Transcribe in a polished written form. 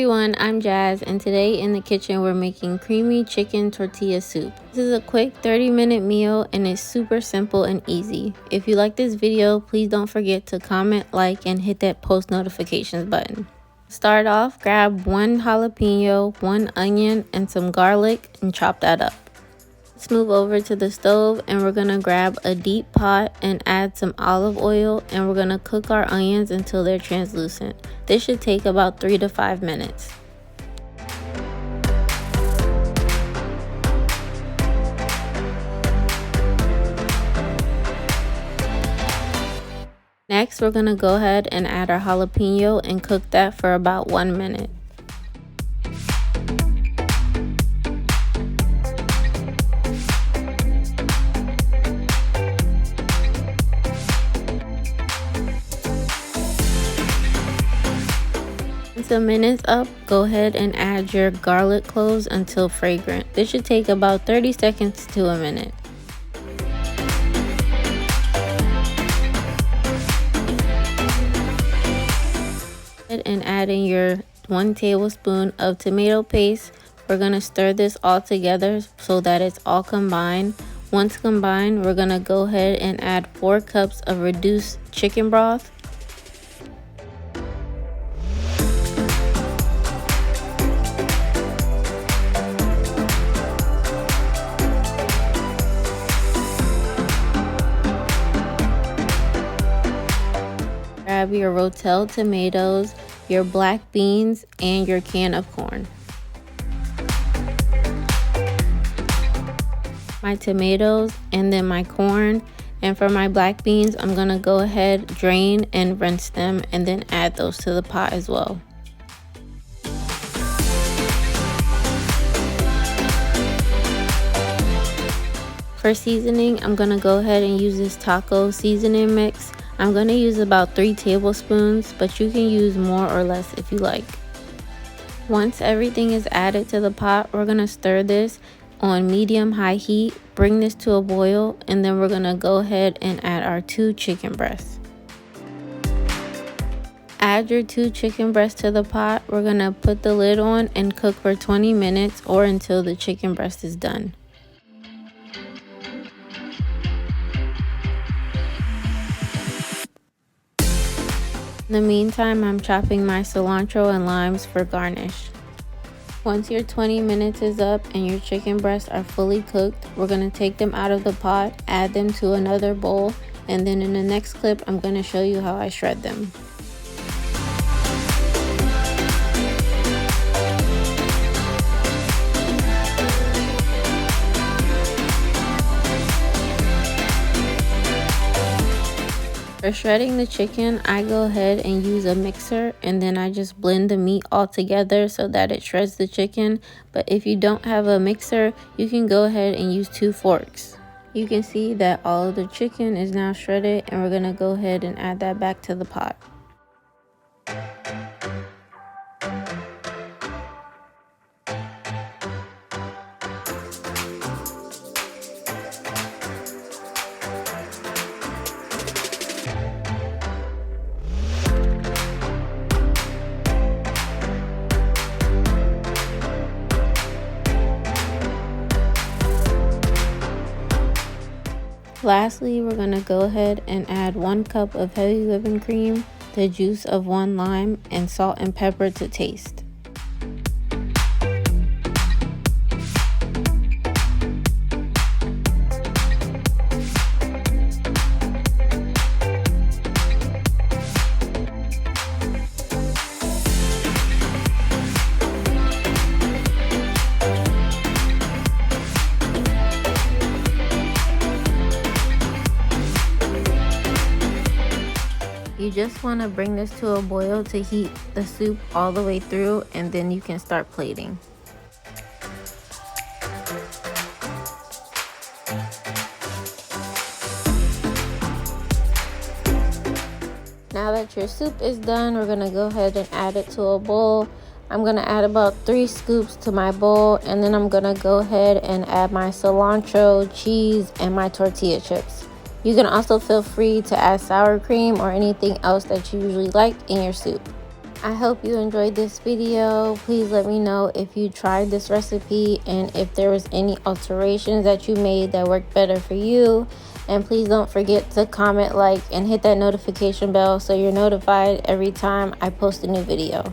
everyone, I'm Jazz, and today in the kitchen we're making creamy chicken tortilla soup. This is a quick 30-minute meal and it's super simple and easy. If you like this video, please don't forget to comment, like, and hit that post notifications button. Start off, grab 1 jalapeno, 1 onion, and some garlic and chop that up. Let's move over to the stove and we're gonna grab a deep pot and add some olive oil, and we're gonna cook our onions until they're translucent. This should take about 3 to 5 minutes. Next, we're gonna go ahead and add our jalapeno and cook that for about 1 minute. Once the minute's up, go ahead and add your garlic cloves until fragrant. This should take about 30 seconds to a minute. And add in your 1 tablespoon of tomato paste. We're going to stir this all together so that it's all combined. Once combined, we're going to go ahead and add 4 cups of reduced chicken broth. Grab your rotel tomatoes, your black beans, and your can of corn. My tomatoes and then my corn, and for my black beans I'm gonna go ahead, drain and rinse them, and then add those to the pot as well. For seasoning, I'm gonna go ahead and use this taco seasoning mix. I'm going to use about 3 tablespoons, but you can use more or less if you like. Once everything is added to the pot, we're going to stir this on medium-high heat, bring this to a boil, and then we're going to go ahead and add our 2 chicken breasts. Add your 2 chicken breasts to the pot. We're going to put the lid on and cook for 20 minutes or until the chicken breast is done. In the meantime, I'm chopping my cilantro and limes for garnish. Once your 20 minutes is up and your chicken breasts are fully cooked, we're going to take them out of the pot, add them to another bowl, and then in the next clip, I'm going to show you how I shred them. For shredding the chicken, I go ahead and use a mixer, and then I just blend the meat all together so that it shreds the chicken. But if you don't have a mixer, you can go ahead and use 2 forks. You can see that all of the chicken is now shredded, and we're going to go ahead and add that back to the pot. Lastly, we're going to go ahead and add 1 cup of heavy whipping cream, the juice of 1 lime, and salt and pepper to taste. You just want to bring this to a boil to heat the soup all the way through, and then you can start plating. Now that your soup is done, we're going to go ahead and add it to a bowl. I'm going to add about 3 scoops to my bowl, and then I'm going to go ahead and add my cilantro, cheese, and my tortilla chips. You can also feel free to add sour cream or anything else that you usually like in your soup. I hope you enjoyed this video. Please let me know if you tried this recipe and if there was any alterations that you made that worked better for you. And please don't forget to comment, like, and hit that notification bell so you're notified every time I post a new video.